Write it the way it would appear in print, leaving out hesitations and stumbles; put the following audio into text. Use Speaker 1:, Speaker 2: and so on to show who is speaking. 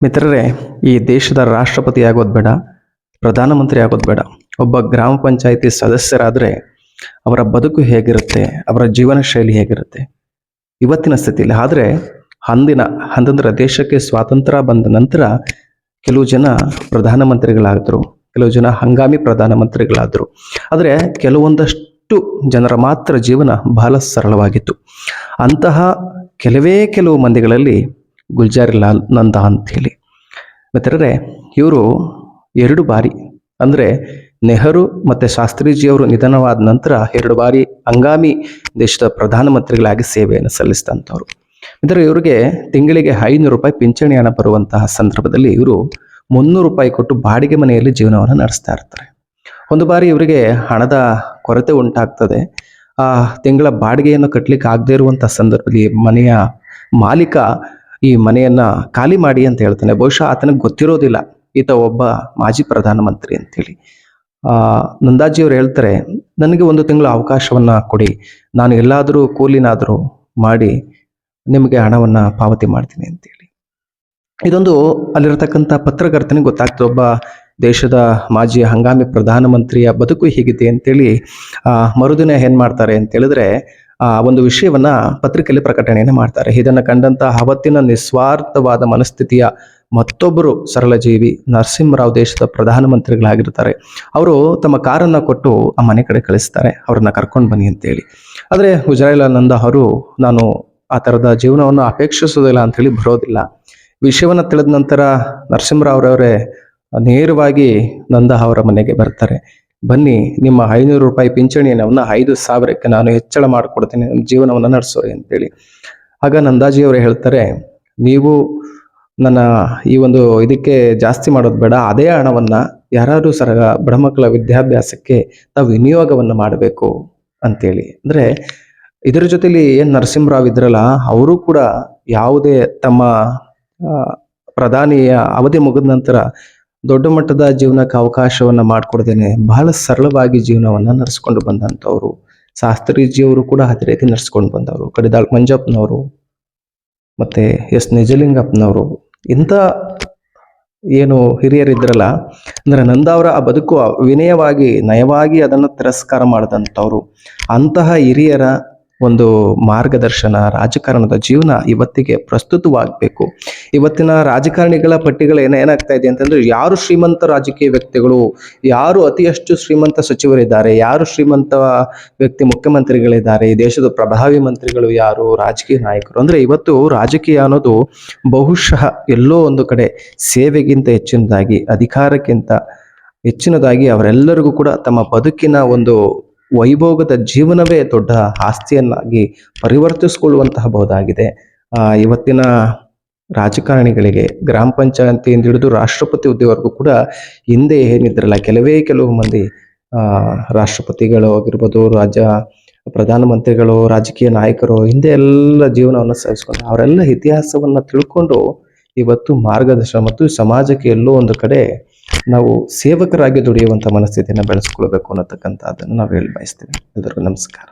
Speaker 1: ಮಿತ್ರರೇ, ಈ ದೇಶದ ರಾಷ್ಟ್ರಪತಿ ಆಗೋದು ಬೇಡ, ಪ್ರಧಾನಮಂತ್ರಿ ಆಗೋದು ಬೇಡ. ಒಬ್ಬ ಗ್ರಾಮ ಪಂಚಾಯಿತಿ ಸದಸ್ಯರಾದರೆ ಅವರ ಬದುಕು ಹೇಗಿರುತ್ತೆ, ಅವರ ಜೀವನ ಶೈಲಿ ಹೇಗಿರುತ್ತೆ ಇವತ್ತಿನ ಸ್ಥಿತಿಯಲ್ಲಿ. ಆದರೆ ಅಂತಂದ್ರೆ ದೇಶಕ್ಕೆ ಸ್ವಾತಂತ್ರ್ಯ ಬಂದ ನಂತರ ಕೆಲವು ಜನ ಪ್ರಧಾನಮಂತ್ರಿಗಳಾದರು, ಕೆಲವು ಜನ ಹಂಗಾಮಿ ಪ್ರಧಾನಮಂತ್ರಿಗಳಾದರು. ಆದರೆ ಕೆಲವೊಂದಷ್ಟು ಜನರ ಮಾತ್ರ ಜೀವನ ಬಹಳ ಸರಳವಾಗಿತ್ತು. ಅಂತಹ ಕೆಲವು ಮಂದಿಗಳಲ್ಲಿ ಗುಲ್ಜಾರಿಲಾಲ್ ನಂದಾ ಅಂತ ಹೇಳಿ ಮಿತ್ರರೇ, ಇವರು 2 ಬಾರಿ ಅಂದರೆ ನೆಹರು ಮತ್ತು ಶಾಸ್ತ್ರೀಜಿಯವರು ನಿಧನವಾದ ನಂತರ 2 ಬಾರಿ ಹಂಗಾಮಿ ದೇಶದ ಪ್ರಧಾನಮಂತ್ರಿಗಳಾಗಿ ಸೇವೆಯನ್ನು ಸಲ್ಲಿಸಿದಂಥವ್ರು. ಮಿತ್ರರೇ, ಇವರಿಗೆ ತಿಂಗಳಿಗೆ 500 ರೂಪಾಯಿ ಪಿಂಚಣಿ ಹಣ ಬರುವಂತಹ ಸಂದರ್ಭದಲ್ಲಿ ಇವರು 300 ರೂಪಾಯಿ ಕೊಟ್ಟು ಬಾಡಿಗೆ ಮನೆಯಲ್ಲಿ ಜೀವನವನ್ನು ನಡೆಸ್ತಾ ಇರ್ತಾರೆ. ಒಂದು ಬಾರಿ ಇವರಿಗೆ ಹಣದ ಕೊರತೆ ಉಂಟಾಗ್ತದೆ. ಆ ತಿಂಗಳ ಬಾಡಿಗೆಯನ್ನು ಕಟ್ಟಲಿಕ್ಕೆ ಆಗದೇ ಇರುವಂತಹ ಸಂದರ್ಭದಲ್ಲಿ ಮನೆಯ ಮಾಲೀಕ ಈ ಮನೆಯನ್ನ ಖಾಲಿ ಮಾಡಿ ಅಂತ ಹೇಳ್ತಾನೆ. ಬಹುಶಃ ಆತನಿಗೆ ಗೊತ್ತಿರೋದಿಲ್ಲ ಈತ ಒಬ್ಬ ಮಾಜಿ ಪ್ರಧಾನಮಂತ್ರಿ ಅಂತೇಳಿ. ನಂದಾಜಿಯವರು ಹೇಳ್ತಾರೆ, ನನಗೆ 1 ತಿಂಗಳ ಅವಕಾಶವನ್ನ ಕೊಡಿ, ನಾನು ಎಲ್ಲಾದರೂ ಕೂಲಿನಾದರೂ ಮಾಡಿ ನಿಮಗೆ ಹಣವನ್ನ ಪಾವತಿ ಮಾಡ್ತೀನಿ ಅಂತೇಳಿ. ಇದೊಂದು ಅಲ್ಲಿರತಕ್ಕಂಥ ಪತ್ರಕರ್ತನಿಗೆ ಗೊತ್ತಾಗ್ತದೆ, ಒಬ್ಬ ದೇಶದ ಮಾಜಿ ಹಂಗಾಮಿ ಪ್ರಧಾನಮಂತ್ರಿಯ ಬದುಕು ಹೀಗಿದೆ ಅಂತೇಳಿ. ಮರುದಿನ ಏನ್ ಮಾಡ್ತಾರೆ ಅಂತ ಹೇಳಿದ್ರೆ, ಒಂದು ವಿಷಯವನ್ನ ಪತ್ರಿಕೆಯಲ್ಲಿ ಪ್ರಕಟಣೆಯನ್ನು ಮಾಡ್ತಾರೆ. ಇದನ್ನು ಕಂಡಂತ ಅವತ್ತಿನ ನಿಸ್ವಾರ್ಥವಾದ ಮನಸ್ಥಿತಿಯ ಮತ್ತೊಬ್ಬರು ಸರಳಜೀವಿ ನರಸಿಂಹರಾವ್ ದೇಶದ ಪ್ರಧಾನಮಂತ್ರಿಗಳಾಗಿರ್ತಾರೆ. ಅವರು ತಮ್ಮ ಕಾರನ್ನ ಕೊಟ್ಟು ಆ ಮನೆ ಕಡೆ ಕಳಿಸ್ತಾರೆ, ಅವ್ರನ್ನ ಕರ್ಕೊಂಡು ಬನ್ನಿ ಅಂತೇಳಿ. ಆದರೆ ಗುಲ್ಜಾರಿಲಾಲ್ ನಂದಾ ಅವರು, ನಾನು ಆ ಥರದ ಜೀವನವನ್ನು ಅಪೇಕ್ಷಿಸೋದಿಲ್ಲ ಅಂಥೇಳಿ ಬರೋದಿಲ್ಲ. ವಿಷಯವನ್ನು ತಿಳಿದ ನಂತರ ನರಸಿಂಹರಾವ್ರವರೇ ನೇರವಾಗಿ ನಂದಾ ಅವರ ಮನೆಗೆ ಬರ್ತಾರೆ. ಬನ್ನಿ, ನಿಮ್ಮ 500 ರೂಪಾಯಿ ಪಿಂಚಣಿಯನ್ನು 5,000ಕ್ಕೆ ನಾನು ಹೆಚ್ಚಳ ಮಾಡಿಕೊಡ್ತೀನಿ, ನಿಮ್ಮ ಜೀವನವನ್ನು ನಡೆಸೋರಿ ಅಂತೇಳಿ. ಆಗ ನಂದಾಜಿಯವರು ಹೇಳ್ತಾರೆ, ನೀವು ನನ್ನ ಈ ಒಂದು ಇದಕ್ಕೆ ಜಾಸ್ತಿ ಮಾಡೋದು ಬೇಡ, ಅದೇ ಹಣವನ್ನ ಯಾರಾದ್ರೂ ಬಡ ಮಕ್ಕಳ ವಿದ್ಯಾಭ್ಯಾಸಕ್ಕೆ ನಾವು ವಿನಿಯೋಗವನ್ನು ಮಾಡಬೇಕು ಅಂತೇಳಿ. ಅಂದ್ರೆ ಇದರ ಜೊತೆಲಿ ಏನ್ ನರಸಿಂಹರಾವ್ ಇದ್ರಲ್ಲ, ಅವರು ಕೂಡ ಯಾವುದೇ ತಮ್ಮ ಪ್ರಧಾನಿಯ ಅವಧಿ ಮುಗಿದ ನಂತರ ದೊಡ್ಡ ಮಟ್ಟದ ಜೀವನಕ್ಕೆ ಅವಕಾಶವನ್ನ ಮಾಡಿಕೊಡ್ದೇನೆ ಬಹಳ ಸರಳವಾಗಿ ಜೀವನವನ್ನ ನಡೆಸ್ಕೊಂಡು ಬಂದಂಥವ್ರು. ಶಾಸ್ತ್ರೀಜಿಯವರು ಕೂಡ ಅದೇ ರೀತಿ ನಡೆಸ್ಕೊಂಡು ಬಂದವರು. ಕಡಿದಾಳ್ ಮಂಜಪ್ಪನವರು ಮತ್ತೆ ಎಸ್ ನಿಜಲಿಂಗಪ್ಪನವರು, ಇಂಥ ಏನು ಹಿರಿಯರಿದ್ರಲ್ಲ, ಅಂದ್ರೆ ನಂದಾ ಅವರ ಆ ಬದುಕು ವಿನಯವಾಗಿ ನಯವಾಗಿ ಅದನ್ನು ತಿರಸ್ಕಾರ ಮಾಡಿದಂಥವ್ರು. ಅಂತಹ ಹಿರಿಯರ ಒಂದು ಮಾರ್ಗದರ್ಶನ, ರಾಜಕಾರಣದ ಜೀವನ ಇವತ್ತಿಗೆ ಪ್ರಸ್ತುತವಾಗಬೇಕು. ಇವತ್ತಿನ ರಾಜಕಾರಣಿಗಳ ಪಟ್ಟಿಗಳು ಏನಾಗ್ತಾ ಇದೆ ಅಂತಂದ್ರೆ, ಯಾರು ಶ್ರೀಮಂತ ರಾಜಕೀಯ ವ್ಯಕ್ತಿಗಳು, ಯಾರು ಅತಿಯಷ್ಟು ಶ್ರೀಮಂತ ಸಚಿವರಿದ್ದಾರೆ, ಯಾರು ಶ್ರೀಮಂತ ವ್ಯಕ್ತಿ ಮುಖ್ಯಮಂತ್ರಿಗಳಿದ್ದಾರೆ, ಈ ದೇಶದ ಪ್ರಭಾವಿ ಮಂತ್ರಿಗಳು ಯಾರು, ರಾಜಕೀಯ ನಾಯಕರು. ಅಂದ್ರೆ ಇವತ್ತು ರಾಜಕೀಯ ಅನ್ನೋದು ಬಹುಶಃ ಎಲ್ಲೋ ಒಂದು ಕಡೆ ಸೇವೆಗಿಂತ ಹೆಚ್ಚಿನದಾಗಿ, ಅಧಿಕಾರಕ್ಕಿಂತ ಹೆಚ್ಚಿನದಾಗಿ ಅವರೆಲ್ಲರಿಗೂ ಕೂಡ ತಮ್ಮ ಬದುಕಿನ ಒಂದು ವೈಭೋಗದ ಜೀವನವೇ ದೊಡ್ಡ ಆಸ್ತಿಯನ್ನಾಗಿ ಪರಿವರ್ತಿಸಿಕೊಳ್ಳುವಂತಹಬಹುದಾಗಿದೆ. ಇವತ್ತಿನ ರಾಜಕಾರಣಿಗಳಿಗೆ ಗ್ರಾಮ ಪಂಚಾಯತಿಯಿಂದ ಹಿಡಿದು ರಾಷ್ಟ್ರಪತಿ ಹುದ್ದೆವರೆಗೂ ಕೂಡ ಹಿಂದೆ ಏನಿದ್ರಲ್ಲ, ಕೆಲವು ಮಂದಿ ರಾಷ್ಟ್ರಪತಿಗಳು ಆಗಿರ್ಬೋದು, ಪ್ರಧಾನಮಂತ್ರಿಗಳು, ರಾಜಕೀಯ ನಾಯಕರು ಹಿಂದೆ ಎಲ್ಲ ಜೀವನವನ್ನು ಸಹಿಸ್ಕೊಂಡು ಅವರೆಲ್ಲ ಇತಿಹಾಸವನ್ನ ತಿಳ್ಕೊಂಡು ಇವತ್ತು ಮಾರ್ಗದರ್ಶನ ಮತ್ತು ಸಮಾಜಕ್ಕೆ ಎಲ್ಲೋ ಒಂದು ಕಡೆ ನಾವು ಸೇವಕರಾಗಿ ದುಡಿಯುವಂಥ ಮನಸ್ಥಿತಿಯನ್ನು ಬೆಳೆಸ್ಕೊಳ್ಬೇಕು ಅನ್ನತಕ್ಕಂಥದ್ದನ್ನು ನಾವು ಹೇಳಿ ಬಯಸ್ತೀವಿ. ಎಲ್ಲರಿಗೂ ನಮಸ್ಕಾರ.